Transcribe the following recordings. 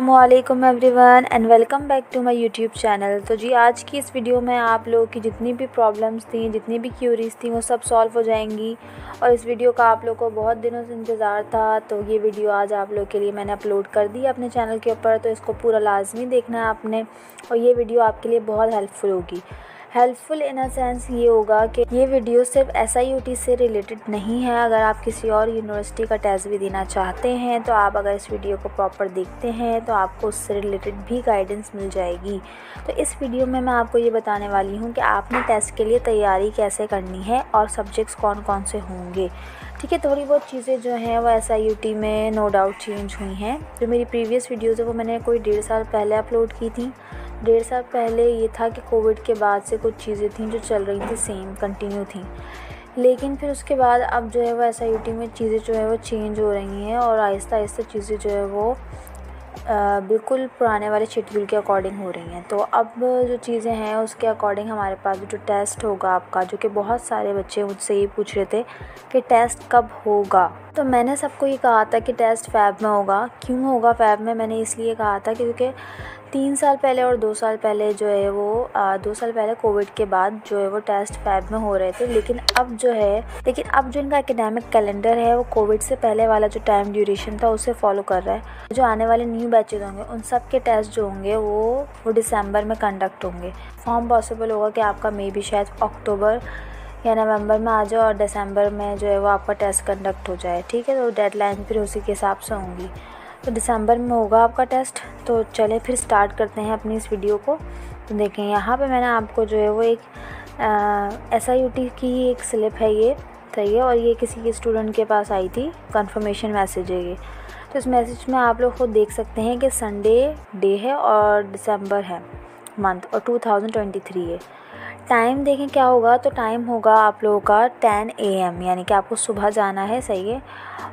अस्सलामुअलैकुम everyone and welcome back to my YouTube channel. तो जी आज की इस वीडियो में आप लोगों की जितनी भी प्रॉब्लम्स थी, जितनी भी क्यूरीज थी, वो सब सॉल्व हो जाएंगी। और इस वीडियो का आप लोगों को बहुत दिनों से इंतज़ार था, तो ये वीडियो आज आप लोग के लिए मैंने अपलोड कर दी अपने चैनल के ऊपर। तो इसको पूरा लाजमी देखना है आपने, और ये वीडियो आपके लिए बहुत हेल्पफुल होगी। हेल्पफुल इन अ सेंस ये होगा कि ये वीडियो सिर्फ SIUT से रिलेटेड नहीं है। अगर आप किसी और यूनिवर्सिटी का टेस्ट भी देना चाहते हैं तो आप अगर इस वीडियो को प्रॉपर देखते हैं तो आपको उससे रिलेटेड भी गाइडेंस मिल जाएगी। तो इस वीडियो में मैं आपको ये बताने वाली हूँ कि आपने टेस्ट के लिए तैयारी कैसे करनी है और सब्जेक्ट्स कौन कौन से होंगे। ठीक है, थोड़ी बहुत चीज़ें जो हैं वो SIUT में नो डाउट चेंज हुई हैं। जो मेरी प्रीवियस वीडियोज़ है वो मैंने कोई 1.5 साल पहले अपलोड की थी। 1.5 साल पहले ये था कि कोविड के बाद से कुछ चीज़ें थी जो चल रही थी, सेम कंटिन्यू थी। लेकिन फिर उसके बाद अब जो है वो SIUT में चीज़ें जो है वो चेंज हो रही हैं, और आहिस्ता आहिस्ता चीज़ें जो है वो बिल्कुल पुराने वाले शेड्यूल के अकॉर्डिंग हो रही हैं। तो अब जो चीज़ें हैं उसके अकॉर्डिंग हमारे पास जो टेस्ट होगा आपका, जो कि बहुत सारे बच्चे मुझसे ये पूछ रहे थे कि टेस्ट कब होगा। तो मैंने सबको ये कहा था कि टेस्ट फ़ैब में होगा। क्यों होगा फ़ैब में? मैंने इसलिए कहा था क्योंकि 3 साल पहले और 2 साल पहले जो है वो 2 साल पहले कोविड के बाद जो है वो टेस्ट फ़ैब में हो रहे थे। लेकिन अब जो इनका एकेडमिक कैलेंडर है वो कोविड से पहले वाला जो टाइम ड्यूरेशन था उसे फॉलो कर रहा है। जो आने वाले न्यू बैचेज होंगे उन सब के टेस्ट जो होंगे वो दिसंबर में कंडक्ट होंगे। फॉर्म पॉसिबल होगा कि आपका मे भी शायद अक्टूबर या नवंबर में आ जाए और दिसंबर में जो है वो आपका टेस्ट कंडक्ट हो जाए। ठीक है, तो डेडलाइन फिर उसी के हिसाब से होंगी। तो दिसंबर में होगा आपका टेस्ट। तो चले फिर स्टार्ट करते हैं अपनी इस वीडियो को। तो देखें यहाँ पे मैंने आपको जो है वो एक SIUT की एक स्लिप है, ये सही है, और ये किसी के स्टूडेंट के पास आई थी, कंफर्मेशन मैसेज है ये। तो इस मैसेज में आप लोग खुद देख सकते हैं कि संडे डे है और दिसंबर है मंथ और 2023 है। टाइम देखें क्या होगा, तो टाइम होगा आप लोगों का 10 AM, यानी कि आपको सुबह जाना है, सही है।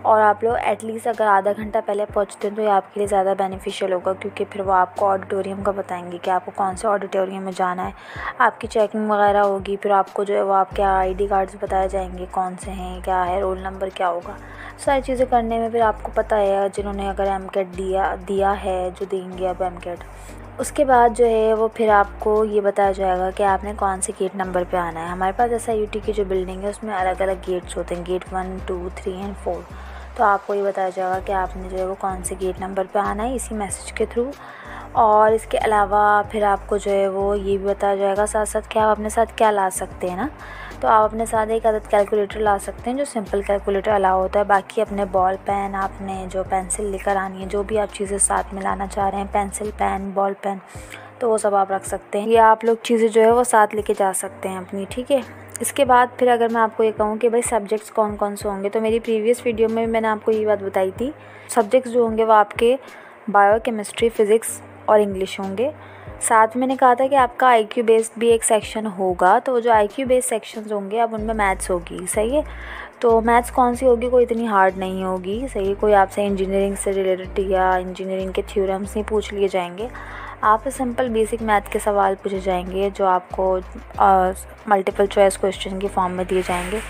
और आप लोग एटलीस्ट अगर आधा घंटा पहले पहुंचते हैं तो ये आपके लिए ज़्यादा बेनिफिशियल होगा, क्योंकि फिर वो आपको ऑडिटोरियम का बताएंगे कि आपको कौन से ऑडिटोरियम में जाना है। आपकी चेकिंग वगैरह होगी, फिर आपको जो है वो आपके ID कार्ड्स बताए जाएंगे कौन से हैं, क्या है, रोल नंबर क्या होगा, सारी चीज़ें करने में फिर आपको पता है जिन्होंने अगर MCAT दिया है, जो देंगे अब MCAT, उसके बाद जो है वो फिर आपको ये बताया जाएगा कि आपने कौन से गेट नंबर पे आना है। हमारे पास SIUT की जो बिल्डिंग है उसमें अलग अलग गेट्स होते हैं, गेट 1, 2, 3 एंड 4। तो आपको ये बताया जाएगा कि आपने जो है वो कौन से गेट नंबर पे आना है इसी मैसेज के थ्रू। और इसके अलावा फिर आपको जो है वो ये भी बताया जाएगा साथ साथ कि आप अपने साथ क्या ला सकते हैं ना। तो आप अपने साथ एक अदद कैलकुलेटर ला सकते हैं, जो सिंपल कैलकुलेटर अलाउ होता है। बाकी अपने बॉल पेन, आपने जो पेंसिल लेकर आनी है, जो भी आप चीज़ें साथ में लाना चाह रहे हैं, पेंसिल, पेन, बॉल पेन, तो वो सब आप रख सकते हैं। ये आप लोग चीज़ें जो है वो साथ लेके जा सकते हैं अपनी। ठीक है, इसके बाद फिर अगर मैं आपको ये कहूँ कि भाई सब्जेक्ट्स कौन कौन से होंगे, तो मेरी प्रीवियस वीडियो में मैंने आपको ये बात बताई थी। सब्जेक्ट्स जो होंगे वो आपके बायो, केमिस्ट्री, फ़िज़िक्स और इंग्लिश होंगे। साथ में मैंने कहा था कि आपका IQ बेस्ड भी एक सेक्शन होगा। तो जो IQ बेस्ड सेक्शंस होंगे अब उनमें मैथ्स होगी, सही है। तो मैथ्स कौन सी होगी, कोई इतनी हार्ड नहीं होगी, सही है। कोई आपसे इंजीनियरिंग से रिलेटेड या इंजीनियरिंग के थ्योरम्स नहीं पूछ लिए जाएंगे, आपसे सिंपल बेसिक मैथ के सवाल पूछे जाएंगे जो आपको मल्टीपल चॉइस क्वेश्चन के फॉर्म में दिए जाएंगे।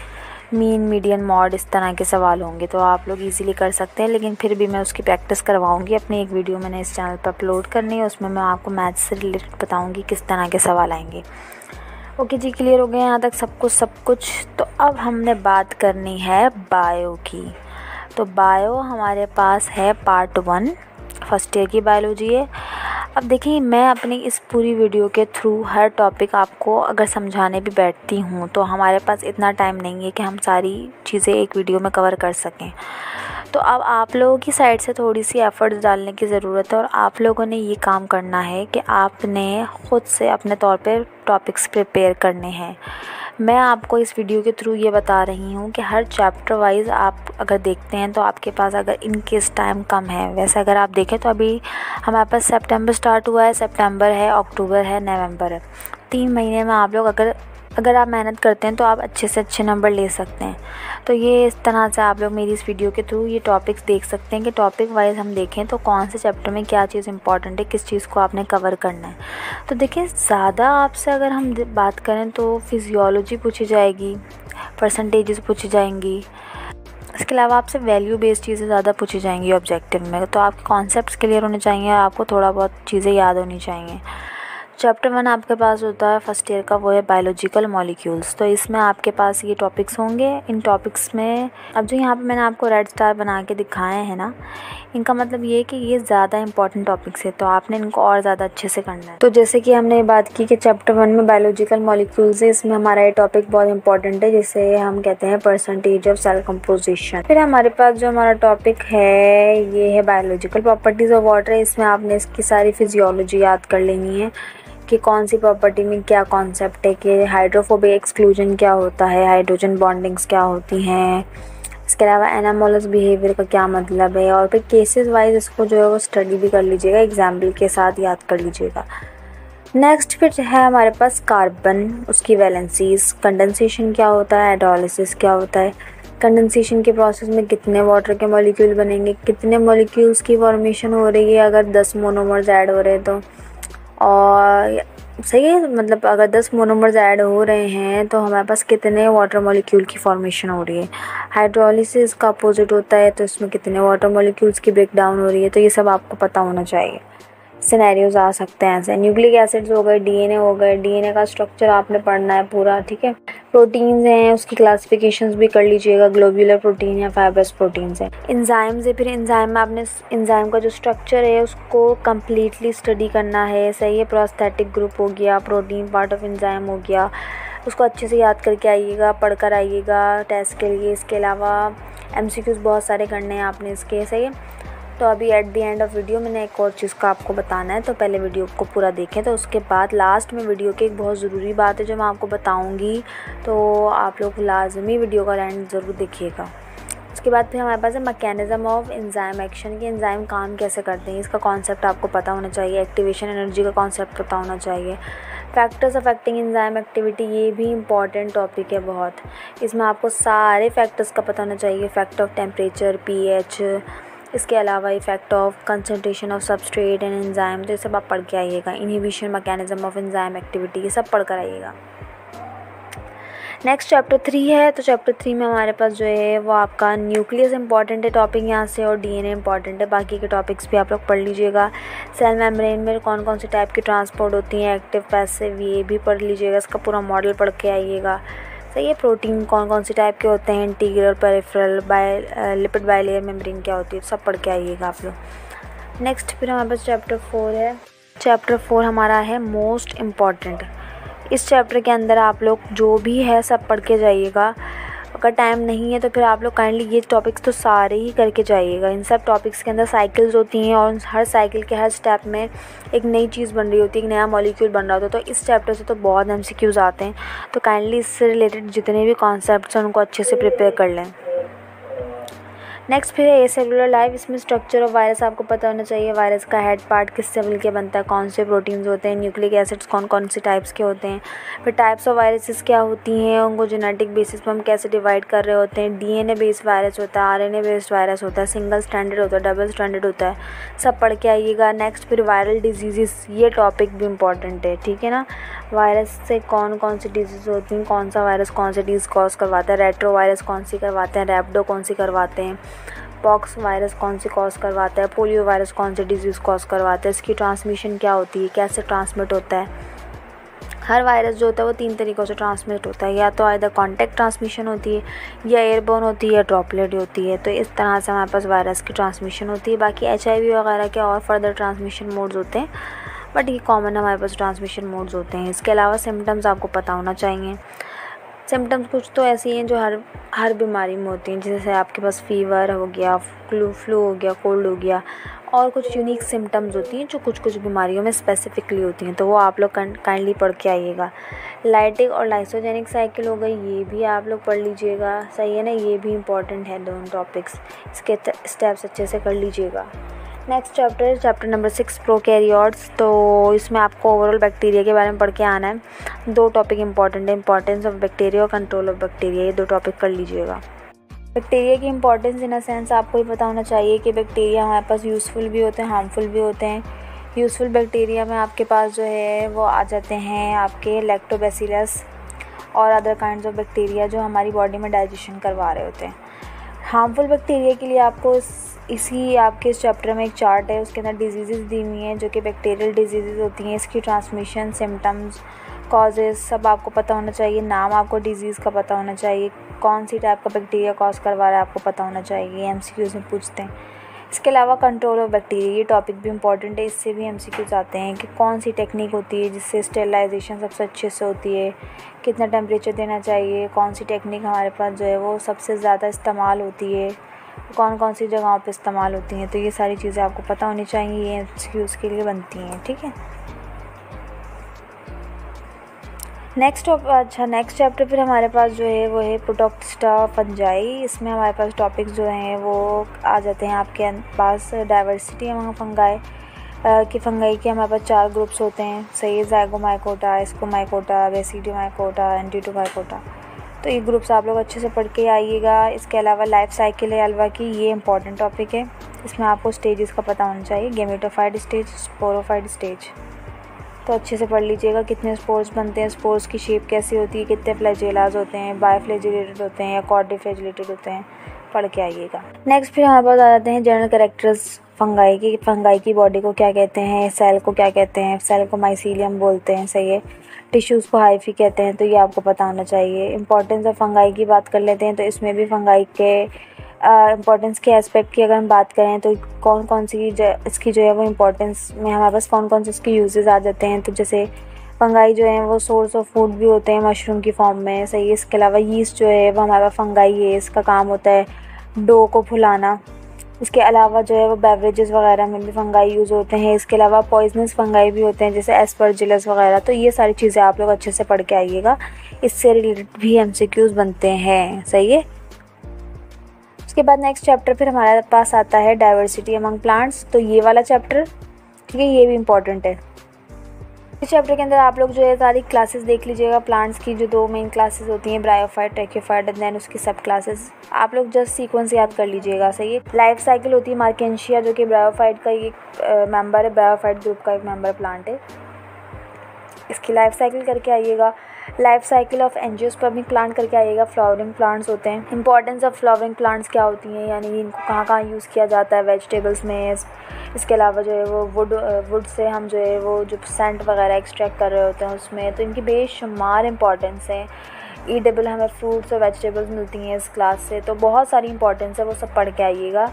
मीन, मीडियन, मॉड, इस तरह के सवाल होंगे, तो आप लोग इजीली कर सकते हैं। लेकिन फिर भी मैं उसकी प्रैक्टिस करवाऊंगी। अपनी एक वीडियो मैंने इस चैनल पर अपलोड करनी है, उसमें मैं आपको मैथ्स से रिलेटेड बताऊंगी किस तरह के सवाल आएंगे। ओके जी, क्लियर हो गए यहाँ तक सब कुछ। तो अब हमने बात करनी है बायो की। तो बायो हमारे पास है पार्ट 1, फर्स्ट ईयर की बायोलॉजी है। अब देखिए, मैं अपनी इस पूरी वीडियो के थ्रू हर टॉपिक आपको अगर समझाने भी बैठती हूँ तो हमारे पास इतना टाइम नहीं है कि हम सारी चीज़ें एक वीडियो में कवर कर सकें। तो अब आप लोगों की साइड से थोड़ी सी एफ़र्ट्स डालने की ज़रूरत है, और आप लोगों ने ये काम करना है कि आपने ख़ुद से अपने तौर पे टॉपिक्स प्रिपेयर करने हैं। मैं आपको इस वीडियो के थ्रू ये बता रही हूँ कि हर चैप्टर वाइज़ आप अगर देखते हैं तो आपके पास अगर इन केस टाइम कम है, वैसे अगर आप देखें तो अभी हमारे पास सितंबर स्टार्ट हुआ है, सितंबर है, अक्टूबर है, नवंबर है। 3 महीने में आप लोग अगर आप मेहनत करते हैं तो आप अच्छे से अच्छे नंबर ले सकते हैं। तो ये इस तरह से आप लोग मेरी इस वीडियो के थ्रू ये टॉपिक्स देख सकते हैं कि टॉपिक वाइज हम देखें तो कौन से चैप्टर में क्या चीज़ इंपॉर्टेंट है, किस चीज़ को आपने कवर करना है। तो देखिए, ज़्यादा आपसे अगर हम बात करें तो फिजियोलॉजी पूछी जाएगी, परसेंटेजेस पूछी जाएंगी, इसके अलावा आपसे वैल्यू बेस्ड चीज़ें ज़्यादा पूछी जाएंगी ऑब्जेक्टिव में, तो आपके कॉन्सेप्ट्स क्लियर होने चाहिए, आपको थोड़ा बहुत चीज़ें याद होनी चाहिए। चैप्टर 1 आपके पास होता है फर्स्ट ईयर का, वो है बायोलॉजिकल मॉलिक्यूल्स। तो इसमें आपके पास ये टॉपिक्स होंगे। इन टॉपिक्स में अब जो यहाँ पे मैंने आपको रेड स्टार बना के दिखाए हैं ना, इनका मतलब ये है कि ये ज़्यादा इंपॉर्टेंट टॉपिक्स है, तो आपने इनको और ज़्यादा अच्छे से करना है। तो जैसे कि हमने बात की कि चैप्टर 1 में बायोलॉजिकल मॉलिक्यूल्स है, इसमें हमारा ये टॉपिक बहुत इंपॉर्टेंट है, जिसे हम कहते हैं परसेंटेज ऑफ सेल कंपोजिशन। फिर हमारे पास जो हमारा टॉपिक है ये है बायोलॉजिकल प्रॉपर्टीज़ ऑफ वाटर। इसमें आपने इसकी सारी फिजियोलॉजी याद कर लेनी है कि कौन सी प्रॉपर्टी में क्या कॉन्सेप्ट है, कि हाइड्रोफोबिक एक्सक्लूजन क्या होता है, हाइड्रोजन बॉन्डिंग्स क्या होती हैं, इसके अलावा एनामोलस बिहेवियर का क्या मतलब है, और फिर केसेस वाइज इसको जो है वो स्टडी भी कर लीजिएगा, एग्जाम्पल के साथ याद कर लीजिएगा। नेक्स्ट फिर है हमारे पास कार्बन, उसकी वैलेंसीज, कंडेंसेशन क्या होता है, हाइड्रोलिसिस क्या होता है, कंडेंसेशन के प्रोसेस में कितने वाटर के मॉलिक्यूल बनेंगे, कितने मॉलिक्यूल्स की फॉर्मेशन हो रही है अगर 10 मोनोमर्स ऐड हो रहे हैं तो, और सही है, मतलब अगर 10 मोनोमर्स ऐड हो रहे हैं तो हमारे पास कितने वाटर मॉलिक्यूल की फॉर्मेशन हो रही है। हाइड्रोलिसिस का अपोजिट होता है, तो इसमें कितने वाटर मॉलिक्यूल्स की ब्रेक डाउन हो रही है, तो ये सब आपको पता होना चाहिए। सिनेरियोज आ सकते हैं ऐसे, न्यूक्लिक एसिड्स हो गए, डीएनए हो गए, डीएनए का स्ट्रक्चर आपने पढ़ना है पूरा, ठीक है। प्रोटीन्स हैं, उसकी क्लासिफिकेशंस भी कर लीजिएगा, ग्लोब्यूलर प्रोटीन या फाइब्रस प्रोटीन्स हैं। एंजाइम्स है, फिर एंजाइम में आपने एंजाइम का जो स्ट्रक्चर है उसको कम्प्लीटली स्टडी करना है, सही है। प्रोस्थेटिक ग्रुप हो गया, प्रोटीन पार्ट ऑफ एंजाइम हो गया, उसको अच्छे से याद करके आइएगा, पढ़ कर आइएगा टेस्ट के लिए। इसके अलावा एमसीक्यूज़ बहुत सारे करने हैं आपने इसके, सही है। तो अभी at the end of video मैंने एक और चीज़ का आपको बताना है, तो पहले वीडियो को पूरा देखें, तो उसके बाद लास्ट में वीडियो की एक बहुत ज़रूरी बात है जो मैं आपको बताऊंगी, तो आप लोग लाजमी वीडियो का एंड ज़रूर देखिएगा। उसके बाद फिर हमारे पास है मैकेनिज़्म ऑफ एंजाइम एक्शन, कि एंजाइम काम कैसे करते हैं, इसका कॉन्सेप्ट आपको पता होना चाहिए। एक्टिवेशन एनर्जी का कॉन्सेप्ट पता होना चाहिए। फैक्टर्स अफेक्टिंग एंजाइम एक्टिविटी, ये भी इंपॉर्टेंट टॉपिक है बहुत, इसमें आपको सारे फैक्टर्स का पता होना चाहिए। फैक्टर ऑफ टेम्परेचर, पीएच, इसके अलावा effect of concentration of substrate and enzyme, तो ये सब आप पढ़ के आइएगा। Inhibition mechanism of enzyme activity, ये सब पढ़ कर आइएगा। नेक्स्ट चैप्टर 3 है, तो चैप्टर 3 में हमारे पास जो है वो आपका न्यूक्लियस इंपॉर्टेंट है टॉपिक यहाँ से, और डीएनए इंपॉर्टेंट है। बाकी के टॉपिक्स भी आप लोग पढ़ लीजिएगा। सेल मेम्ब्रेन में कौन कौन सी टाइप की ट्रांसपोर्ट होती हैं, एक्टिव पैसिव, ये भी पढ़ लीजिएगा, इसका पूरा मॉडल पढ़ के आइएगा, सही है। प्रोटीन कौन कौन सी टाइप के होते हैं, integral, peripheral, lipid bilayer membrane क्या होती है, सब पढ़ के आइएगा आप लोग। नेक्स्ट फिर हमारे पास चैप्टर 4 है। चैप्टर 4 हमारा है मोस्ट इम्पॉर्टेंट। इस चैप्टर के अंदर आप लोग जो भी है सब पढ़ के जाइएगा। अगर टाइम नहीं है तो फिर आप लोग काइंडली ये टॉपिक्स तो सारे ही करके जाइएगा। इन सब टॉपिक्स के अंदर साइकिल्स होती हैं, और हर साइकिल के हर स्टेप में एक नई चीज़ बन रही होती है, एक नया मॉलिक्यूल बन रहा होता है। तो इस चैप्टर से तो बहुत एमसीक्यूज़ आते हैं, तो काइंडली इससे रिलेटेड जितने भी कॉन्सेप्ट्स हैं उनको अच्छे से प्रिपेयर कर लें। नेक्स्ट फिर है एसेलुलर लाइफ। इसमें स्ट्रक्चर ऑफ वायरस आपको पता होना चाहिए। वायरस का हेड पार्ट किससे मिलकर बनता है, कौन से प्रोटीन्स होते हैं, न्यूक्लिक एसिड्स कौन कौन से टाइप्स के होते हैं, फिर टाइप्स ऑफ वायरसेस क्या होती हैं, उनको जेनेटिक बेसिस पर हम कैसे डिवाइड कर रहे होते हैं। डीएनए बेस्ड वायरस होता है, आरएनए बेस्ड वायरस होता है, सिंगल स्टैंडर्ड होता है, डबल स्टैंडर्ड होता है, सब पढ़ के आइएगा। नेक्स्ट फिर वायरल डिजीज़, ये टॉपिक भी इम्पॉर्टेंट है, ठीक है ना। वायरस से कौन कौन सी डिजीज़ होती हैं, कौन सा वायरस कौन सी डिजीज़ कॉज करवाता है, रेट्रो वायरस कौन सी करवाते हैं, रैप्डो कौन सी करवाते हैं, पॉक्स वायरस कौन सी कॉज करवाता है, पोलियो वायरस कौन सी डिजीज़ कॉज करवाता है, इसकी ट्रांसमिशन क्या होती है, कैसे ट्रांसमिट होता है। हर वायरस जो होता है वो 3 तरीक़ों से ट्रांसमिट होता है, या तो आइदर कॉन्टैक्ट ट्रांसमिशन होती है, या एयरबोर्न होती है, या ड्रॉपलेट होती है। तो इस तरह से हमारे पास वायरस की ट्रांसमिशन होती है। बाकी HIV वगैरह के और फर्दर ट्रांसमिशन मोड्स होते हैं, बट ये कॉमन हमारे पास ट्रांसमिशन मोड्स होते हैं। इसके अलावा सिम्टम्स आपको पता होना चाहिए। सिम्टम्स कुछ तो ऐसी हैं जो हर बीमारी में होती हैं, जैसे आपके पास फीवर हो गया, फ्लू हो गया, कोल्ड हो गया, और कुछ यूनिक सिम्टम्स होती हैं जो कुछ कुछ बीमारियों में स्पेसिफिकली होती हैं, तो वो आप लोग काइंडली पढ़ के आइएगा। लाइटिक और लाइसोजेनिक साइकिल हो गई, ये भी आप लोग पढ़ लीजिएगा, सही है ना। ये भी इंपॉर्टेंट है दोनों टॉपिक्स, इसके स्टेप्स अच्छे से कर लीजिएगा। Next chapter number 6 prokaryotes. तो इसमें आपको ओवरऑल बैक्टीरिया के बारे में पढ़ के आना है। 2 टॉपिक इंपॉर्टेंट है, इंपॉर्टेंस ऑफ बैक्टीरिया और कंट्रोल ऑफ बैक्टीरिया, ये 2 टॉपिक कर लीजिएगा। बैक्टीरिया की इंपॉर्टेंस इन अ सेंस आपको ही पता होना चाहिए कि बैक्टीरिया हमारे पास यूज़फुल भी होते हैं, हार्मफुल भी होते हैं। यूज़फुल बैक्टीरिया में आपके पास जो है वो आ जाते हैं आपके लैक्टोबैसिलस और अदर काइंड्स ऑफ बैक्टीरिया जो हमारी बॉडी में डाइजेशन करवा रहे होते हैं। हार्मफुल बैक्टीरिया के लिए आपको इसी आपके इस चैप्टर में एक चार्ट है, उसके अंदर डिजीज़ दी हुई हैं जो कि बैक्टीरियल डिजीज़ होती हैं। इसकी ट्रांसमिशन, सिम्टम्स, कॉजेज़ सब आपको पता होना चाहिए। नाम आपको डिज़ीज़ का पता होना चाहिए। कौन सी टाइप का बैक्टीरिया कॉज करवा रहा है आपको पता होना चाहिए, MCQs में पूछते हैं। इसके अलावा कंट्रोल ऑफ बैक्टीरिया, ये टॉपिक भी इम्पॉर्टेंट है, इससे भी MCQs आते हैं कि कौन सी टेक्निक होती है जिससे स्टेरिलाइजेशन सबसे अच्छे से होती है, कितना टेम्परेचर देना चाहिए, कौन सी टेक्निक हमारे पास जो है वो सबसे ज़्यादा इस्तेमाल होती है, कौन कौन सी जगहों पे इस्तेमाल होती हैं। तो ये सारी चीज़ें आपको पता होनी चाहिए, ये MCQs के लिए बनती हैं। ठीक है, नेक्स्ट चैप्टर फिर हमारे पास जो है वो है प्रोटोक्स्टा फंजाई। इसमें हमारे पास टॉपिक्स जो हैं वो आ जाते हैं आपके पास डाइवर्सिटी अमंग फंगाई कि फंगाई के हमारे पास 4 ग्रुप्स होते हैं। सही है, ज़ाइगोमाइकोटा, एस्कोमाइकोटा, बेसिडियोमाइकोटा, एंटीटोमाइकोटा। तो ये ग्रुप्स आप लोग अच्छे से पढ़ के आइएगा। इसके अलावा लाइफ साइकिल है अल्वा की, ये इंपॉर्टेंट टॉपिक है। इसमें आपको स्टेजेस का पता होना चाहिए, गेमेटोफाइट स्टेज, स्पोरोफाइट स्टेज। तो अच्छे से पढ़ लीजिएगा कितने स्पोर्स बनते हैं, स्पोर्स की शेप कैसी होती है, कितने फ्लैजेलाज होते हैं, बायफ्लैजिलेटेड होते हैं या क्वाड्रिफ्लैजिलेटेड होते हैं, पढ़ के आइएगा। नेक्स्ट फिर हमारे पास आ जाते हैं जनरल कैरेक्टर्स फंगाई की बॉडी को क्या कहते हैं, सेल को क्या कहते हैं। सेल को माइसीलियम बोलते हैं, सही है। टिश्यूज़ को हाइफी कहते हैं, तो ये आपको पता होना चाहिए। इंपॉर्टेंस ऑफ फंगाई की बात कर लेते हैं, तो इसमें भी फंगाई के इम्पोर्टेंस के एस्पेक्ट की अगर हम बात करें तो कौन कौन सी इसकी जो है वो इम्पोर्टेंस में हमारे पास कौन कौन से इसके यूजेस आ जाते हैं। तो जैसे फंगाई जो है वो सोर्स ऑफ फूड भी होते हैं मशरूम की फॉर्म में, सही है। इसके अलावा यीस्ट जो है वो हमारे पास फंगाई है, इसका काम होता है डो को फुलाना। इसके अलावा जो है वो बेवरेजेस वगैरह में भी फंगाई यूज़ होते हैं। इसके अलावा पॉइजनस फंगाई भी होते हैं जैसे एस्परजिलस वगैरह। तो ये सारी चीज़ें आप लोग अच्छे से पढ़ के आइएगा, इससे रिलेटेड भी MCQs बनते हैं, सही है। उसके बाद नेक्स्ट चैप्टर फिर हमारे पास आता है डाइवर्सिटी अमंग प्लांट्स। तो ये वाला चैप्टर, ठीक है, ये भी इम्पॉर्टेंट है। इस चैप्टर के अंदर आप लोग जो है सारी क्लासेस देख लीजिएगा। प्लांट्स की जो 2 मेन क्लासेस होती हैं, ब्रायोफाइट, ट्रैकियोफाइट, एंड देन उसकी सब क्लासेस आप लोग जस्ट सीक्वेंस याद कर लीजिएगा, सही है। लाइफ साइकिल होती है मार्केंशिया, जो कि ब्रायोफाइट का एक मेंबर है, ब्रायोफाइट ग्रुप का एक मेंबर प्लांट है। इसकी लाइफ साइकिल करके आइएगा। Life cycle of angiospermic plant करके आइएगा। फ्लावरिंग प्लांट्स होते हैं। इंपॉर्टेंस ऑफ फ्लावरिंग प्लांट्स क्या होती हैं, यानी इनको कहाँ कहाँ यूज़ किया जाता है वेजिटेबल्स में। इसके अलावा जो है वो वुड से हम जो है वो जो सेंट वगैरह एक्सट्रैक्ट कर रहे होते हैं उसमें, तो इनकी बेशुमार इंपॉर्टेंस है। ईडेबल हमें फ्रूट्स और वेजिटेबल्स मिलती हैं इस क्लास से, तो बहुत सारी इंपॉर्टेंस है, वो सब पढ़ के आइएगा।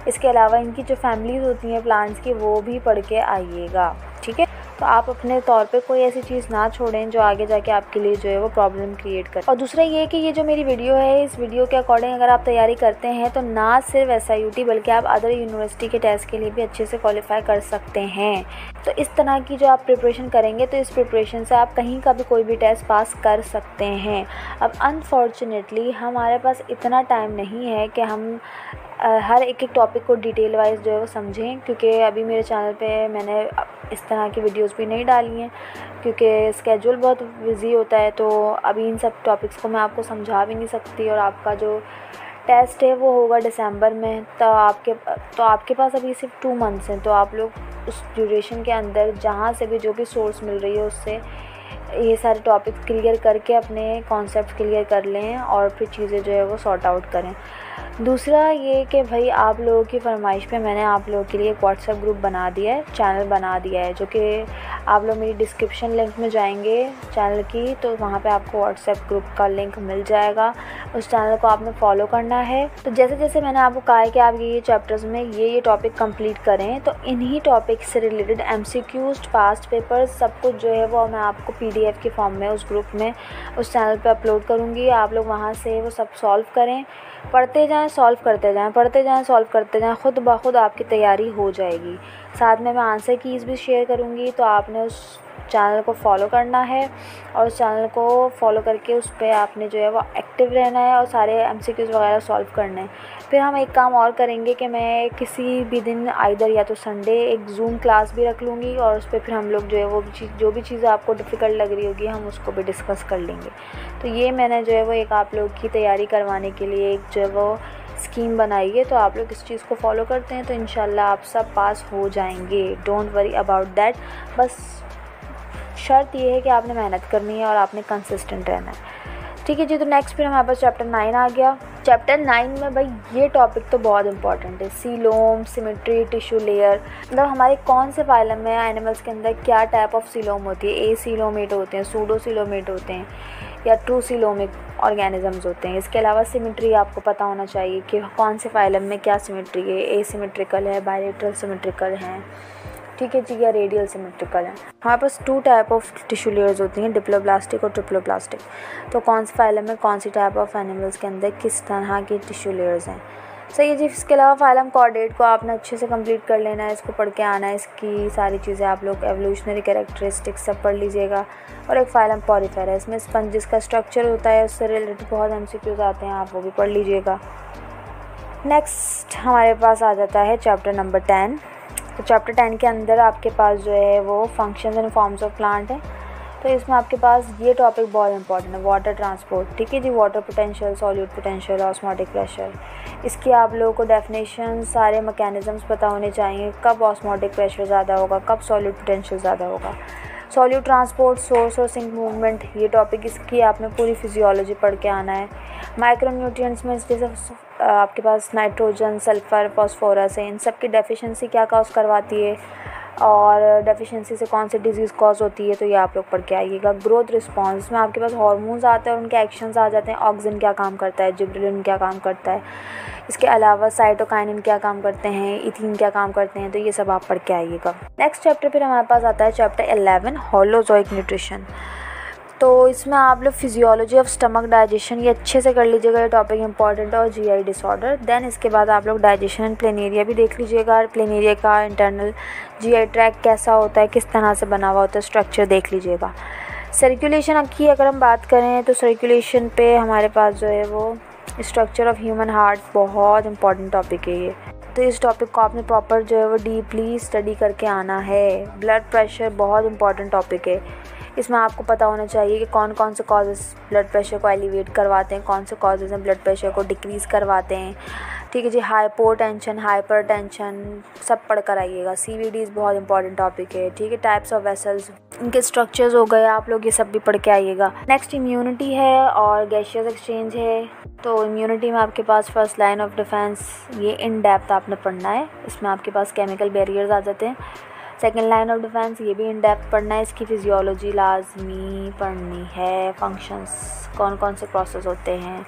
इसके अलावा इनकी जो फैमिलीज़ होती हैं प्लांट्स की, वो भी पढ़ के आइएगा, ठीक है। तो आप अपने तौर पे कोई ऐसी चीज़ ना छोड़ें जो आगे जाके आपके लिए जो है वो प्रॉब्लम क्रिएट करे। और दूसरा ये कि ये जो मेरी वीडियो है, इस वीडियो के अकॉर्डिंग अगर आप तैयारी करते हैं तो ना सिर्फ SIUT बल्कि आप अदर यूनिवर्सिटी के टेस्ट के लिए भी अच्छे से क्वालिफाई कर सकते हैं। तो इस तरह की जो आप प्रिपरेशन करेंगे तो इस प्रिपरेशन से आप कहीं का भी कोई भी टेस्ट पास कर सकते हैं। अब अनफॉर्चुनेटली हमारे पास इतना टाइम नहीं है कि हम हर एक टॉपिक को डिटेल वाइज जो है वो समझें, क्योंकि अभी मेरे चैनल पे मैंने इस तरह की वीडियोस भी नहीं डाली हैं क्योंकि स्केड्यूल बहुत बिजी होता है। तो अभी इन सब टॉपिक्स को मैं आपको समझा भी नहीं सकती। और आपका जो टेस्ट है वो होगा दिसंबर में, तो आपके पास अभी सिर्फ 2 मंथ्स हैं। तो आप लोग उस ड्यूरेशन के अंदर जहाँ से भी जो भी सोर्स मिल रही है उससे ये सारे टॉपिक्स क्लियर करके अपने कॉन्सेप्ट क्लियर कर लें और फिर चीज़ें जो है वो सॉर्ट आउट करें। दूसरा ये कि भाई आप लोगों की फरमाइश पे मैंने आप लोगों के लिए एक व्हाट्सएप ग्रुप बना दिया है, चैनल बना दिया है, जो कि आप लोग मेरी डिस्क्रिप्शन लिंक में जाएंगे चैनल की, तो वहाँ पे आपको व्हाट्सएप ग्रुप का लिंक मिल जाएगा। उस चैनल को आपने फॉलो करना है। तो जैसे जैसे मैंने आपको कहा है कि आप ये चैप्टर्स में ये टॉपिक कंप्लीट करें, तो इन्हीं टॉपिक से रिलेटेड MCQs, पास्ट पेपर्स, सब कुछ जो है वो मैं आपको PDF के फॉर्म में उस ग्रुप में उस चैनल पर अपलोड करूँगी। आप लोग वहाँ से वो सब सॉल्व करें, पढ़ते जाएं, सॉल्व करते जाएं, पढ़ते जाएं, सॉल्व करते जाएं, खुद ब खुद आपकी तैयारी हो जाएगी। साथ में मैं आंसर कीज़ भी शेयर करूँगी, तो आपने उस चैनल को फॉलो करना है और उस चैनल को फॉलो करके उस पर आपने जो है वो एक्टिव रहना है और सारे MCQs वगैरह सॉल्व करने हैं। फिर हम एक काम और करेंगे कि मैं किसी भी दिन आइदर या तो संडे एक जूम क्लास भी रख लूँगी और उस पर फिर हम लोग जो है वो जो भी चीज़ें आपको डिफ़िकल्ट लग रही होगी हम उसको भी डिस्कस कर लेंगे। तो ये मैंने जो है वो एक आप लोग की तैयारी करवाने के लिए एक जो है वो स्कीम बनाई है। तो आप लोग इस चीज़ को फॉलो करते हैं तो इंशाल्लाह आप सब पास हो जाएंगे। Don't worry about that. बस शर्त ये है कि आपने मेहनत करनी है और आपने कंसिस्टेंट रहना है। ठीक है जी। तो नेक्स्ट फिर हमारे पास चैप्टर 9 आ गया। चैप्टर 9 में भाई ये टॉपिक तो बहुत इंपॉर्टेंट है, सीलोम, सिमेट्री, टिश्यू लेयर। मतलब हमारे कौन से फाइलम में एनिमल्स के अंदर क्या टाइप ऑफ सीलोम होती है, ए सीलोमेट होते हैं, सूडो सीलोमेट होते हैं या ट्रू सीलोमिक ऑर्गेनिजम्स होते हैं। इसके अलावा सिमेट्री आपको पता होना चाहिए कि कौन से फाइलम में क्या सिमेट्री है, ए सिमेट्रिकल है, बायलेटरल सिमेट्रिकल हैं, ठीक है जी, या रेडियल सिमेट्रिकल है। हमारे पास 2 टाइप ऑफ टिश्यू लेयर्स होती हैं, डिप्लोब्लास्टिक और ट्रिप्लोब्लास्टिक। तो कौन से फाइलम में कौन सी टाइप ऑफ एनिमल्स के अंदर किस तरह की टिश्यू लेयर्स हैं, सही है जी। इसके अलावा फाइलम कॉर्डेट को आपने अच्छे से कंप्लीट कर लेना है, इसको पढ़ के आना है, इसकी सारी चीज़ें आप लोग एवोल्यूशनरी कैरेक्टरिस्टिक्स सब पढ़ लीजिएगा। और एक फाइलम पॉरीफेरा है, इसमें स्पंजिस का स्ट्रक्चर होता है, उससे रिलेटेड बहुत MCQs आते हैं, आप वो भी पढ़ लीजिएगा। नेक्स्ट हमारे पास आ जाता है चैप्टर नंबर 10। तो चैप्टर 10 के अंदर आपके पास जो है वो functions and forms of plant है। तो इसमें आपके पास ये टॉपिक बहुत इंपॉर्टेंट है, वाटर ट्रांसपोर्ट, ठीक है जी। Water potential, solute potential, osmotic pressure, इसकी आप लोगों को डेफिनेशन, सारे मैकेनिज्म्स पता होने चाहिए, कब ऑस्मोटिक प्रेशर ज़्यादा होगा, कब सॉल्यूट पोटेंशियल ज़्यादा होगा। सॉल्यूट ट्रांसपोर्ट, सोर्स और सिंक मूवमेंट, ये टॉपिक इसकी आपने पूरी फिजियोलॉजी पढ़ के आना है। माइक्रो न्यूट्रिएंट्स में जैसे आपके पास नाइट्रोजन, सल्फ़र, फॉस्फोरस है, इन सब की डेफिशिएंसी क्या कॉज करवाती है और डेफिशिएंसी से कौन सी डिजीज़ कॉज होती है, तो ये आप लोग पढ़ के आइएगा। ग्रोथ रिस्पॉन्स में आपके पास हार्मोन्स आते हैं और उनके एक्शंस आ जाते हैं, ऑक्सिन क्या काम करता है, जिबरेलिन क्या काम करता है, इसके अलावा साइटोकाइनिन क्या काम करते हैं, इथीन क्या काम करते हैं, तो ये सब आप पढ़ के आइएगा। नेक्स्ट चैप्टर फिर हमारे पास आता है चैप्टर 11, होलोजोइक न्यूट्रिशन। तो इसमें आप लोग फिजियोलॉजी ऑफ स्टमक डाइजेशन ये अच्छे से कर लीजिएगा, ये टॉपिक इंपॉर्टेंट है, और GI डिसऑर्डर। देन इसके बाद आप लोग डाइजेशन एंड प्लेनेरिया भी देख लीजिएगा, प्लेनेरिया का इंटरनल GI ट्रैक कैसा होता है, किस तरह से बना हुआ होता है, स्ट्रक्चर देख लीजिएगा। सर्कुलेशन की अगर हम बात करें तो सर्कुलेशन पे हमारे पास जो है वो स्ट्रक्चर ऑफ ह्यूमन हार्ट बहुत इंपॉर्टेंट टॉपिक है ये। तो इस टॉपिक को आपने प्रॉपर जो है वो डीपली स्टडी करके आना है। ब्लड प्रेशर बहुत इंपॉर्टेंट टॉपिक है, इसमें आपको पता होना चाहिए कि कौन कौन से कॉजेज़ ब्लड प्रेशर को एलिवेट करवाते हैं, कौन से कॉजेज़ हैं ब्लड प्रेशर को डिक्रीज़ करवाते हैं, ठीक है जी। हाइपोटेंशन, हाइपरटेंशन सब पढ़ कर आइएगा। CVDs बहुत इंपॉर्टेंट टॉपिक है, ठीक है। टाइप्स ऑफ वेसल्स, इनके स्ट्रक्चर्स हो गए, आप लोग ये सब भी पढ़ के आइएगा। नेक्स्ट इम्यूनिटी है और गैशियस एक्सचेंज है। तो इम्यूनिटी में आपके पास फर्स्ट लाइन ऑफ डिफेंस, ये इन डेप्थ आपने पढ़ना है, इसमें आपके पास केमिकल बैरियर्स आ जाते हैं। सेकेंड लाइन ऑफ डिफेंस, ये भी इन डेप्थ पढ़ना है, इसकी फिजियोलॉजी लाजमी पढ़नी है। फंक्शंस, कौन कौन से प्रोसेस होते हैं,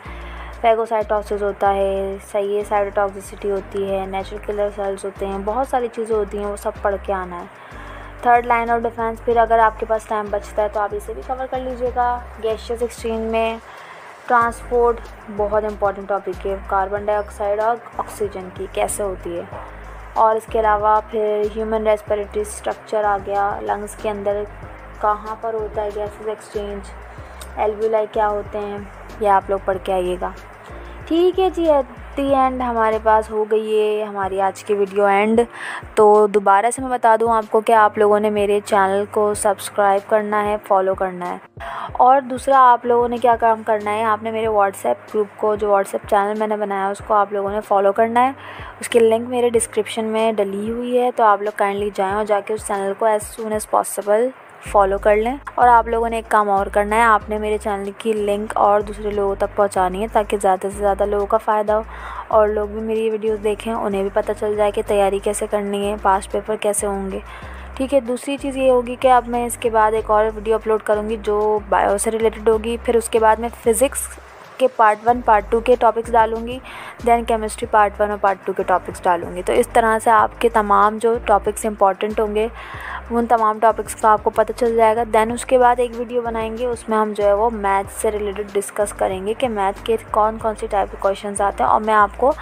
फैगोसाइटोसिस होता है, सही है, साइटोटॉक्सिसिटी होती है, नेचुरल किलर सेल्स होते हैं, बहुत सारी चीज़ें होती हैं, वो सब पढ़ के आना है। थर्ड लाइन ऑफ डिफेंस, फिर अगर आपके पास टाइम बचता है तो आप इसे भी कवर कर लीजिएगा। गैशियस एक्सचेंज में ट्रांसपोर्ट बहुत इंपॉर्टेंट टॉपिक है, कार्बन डाइऑक्साइड और ऑक्सीजन की कैसे होती है। और इसके अलावा फिर ह्यूमन रेस्पिरेटरी स्ट्रक्चर आ गया, लंग्स के अंदर कहाँ पर होता है गैसेस एक्सचेंज, एल्वुलाई क्या होते हैं, ये आप लोग पढ़ के आइएगा। ठीक है जी, एट दी एंड हमारे पास हो गई है हमारी आज की वीडियो एंड। तो दोबारा से मैं बता दूं आपको कि आप लोगों ने मेरे चैनल को सब्सक्राइब करना है, फॉलो करना है, और दूसरा आप लोगों ने क्या काम करना है, आपने मेरे व्हाट्सएप ग्रुप को, जो व्हाट्सएप चैनल मैंने बनाया उसको आप लोगों ने फॉलो करना है। उसकी लिंक मेरे डिस्क्रिप्शन में डली हुई है, तो आप लोग काइंडली जाएँ और जाके उस चैनल को as soon as possible follow कर लें। और आप लोगों ने एक काम और करना है, आपने मेरे चैनल की लिंक और दूसरे लोगों तक पहुंचानी है, ताकि ज़्यादा से ज़्यादा लोगों का फ़ायदा हो और लोग भी मेरी वीडियोस देखें, उन्हें भी पता चल जाए कि तैयारी कैसे करनी है, पास्ट पेपर कैसे होंगे। ठीक है, दूसरी चीज़ ये होगी कि अब मैं इसके बाद एक और वीडियो अपलोड करूँगी जो बायो से रिलेटेड होगी, फिर उसके बाद मैं फ़िज़िक्स के पार्ट 1 पार्ट 2 के टॉपिक्स डालूँगी, देन केमिस्ट्री पार्ट 1 और पार्ट 2 के टॉपिक्स डालूँगी। तो इस तरह से आपके तमाम जो टॉपिक्स इंपॉर्टेंट होंगे उन तमाम टॉपिक्स का आपको पता चल जाएगा। देन उसके बाद एक वीडियो बनाएंगे, उसमें हम जो है वो मैथ से रिलेटेड डिस्कस करेंगे कि मैथ के कौन कौन सी टाइप के क्वेश्चंस आते हैं, और मैं आपको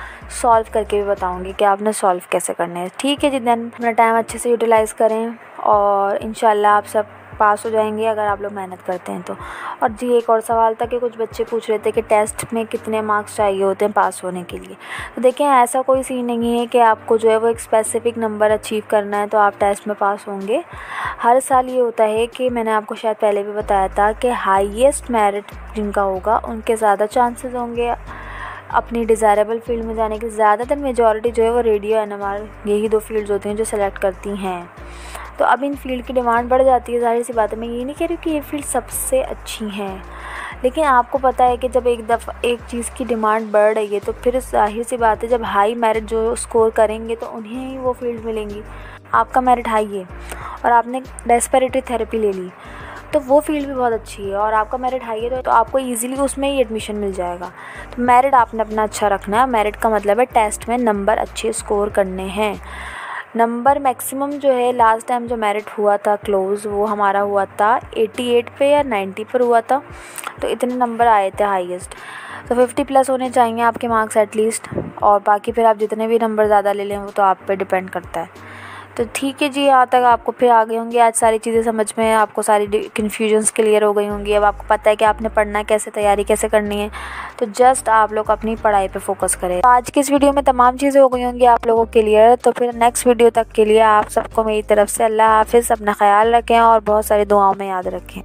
सॉल्व करके भी बताऊँगी कि आपने सॉल्व कैसे करने हैं। ठीक है जी, देन अपना टाइम अच्छे से यूटिलाइज़ करें और इंशाल्लाह आप सब पास हो जाएंगे अगर आप लोग मेहनत करते हैं तो। और जी एक और सवाल था कि कुछ बच्चे पूछ रहे थे कि टेस्ट में कितने मार्क्स चाहिए होते हैं पास होने के लिए। तो देखें, ऐसा कोई सीन नहीं है कि आपको जो है वो एक स्पेसिफ़िक नंबर अचीव करना है तो आप टेस्ट में पास होंगे। हर साल ये होता है कि मैंने आपको शायद पहले भी बताया था कि हाईएस्ट मेरिट जिनका होगा उनके ज़्यादा चांसेस होंगे अपनी डिज़ायरेबल फील्ड में जाने की। ज़्यादातर मेजॉरिटी जो है वो रेडियो NMR यही 2 फील्ड्स होती हैं जो सेलेक्ट करती हैं। तो अब इन फील्ड की डिमांड बढ़ जाती है, ज़ाहिर सी बात है। मैं ये नहीं कह रही कि ये फील्ड सबसे अच्छी हैं, लेकिन आपको पता है कि जब एक चीज़ की डिमांड बढ़ रही है तो फिर ज़ाहिर सी बात है जब हाई मेरिट जो स्कोर करेंगे तो उन्हें ही वो फील्ड मिलेंगी। आपका मेरिट हाई है और आपने रेस्पिरेटरी थेरेपी ले ली तो वो फील्ड भी बहुत अच्छी है और आपका मेरिट हाई है तो आपको इजीली उसमें ही एडमिशन मिल जाएगा। तो मेरिट आपने अपना अच्छा रखना है। मेरिट का मतलब है टेस्ट में नंबर अच्छे स्कोर करने हैं। नंबर मैक्सिमम जो है लास्ट टाइम जो मेरिट हुआ था क्लोज़ वो हमारा हुआ था 88 पे या 90 पर हुआ था, तो इतने नंबर आए थे हाईएस्ट। तो 50 प्लस होने चाहिए आपके मार्क्स एटलीस्ट, और बाकी फिर आप जितने भी नंबर ज़्यादा ले लें वो तो आप पे डिपेंड करता है। तो ठीक है जी, यहाँ तक आपको फिर आ गई होंगी आज सारी चीज़ें समझ में, आपको सारी कन्फ्यूजन्स क्लियर हो गई होंगी। अब आपको पता है कि आपने पढ़ना है, कैसे तैयारी कैसे करनी है। तो जस्ट आप लोग अपनी पढ़ाई पे फोकस करें। तो आज की इस वीडियो में तमाम चीज़ें हो गई होंगी आप लोगों क्लियर। तो फिर नेक्स्ट वीडियो तक के लिए आप सबको मेरी तरफ से अल्लाह हाफिज़, अपना ख्याल रखें और बहुत सारी दुआओं में याद रखें।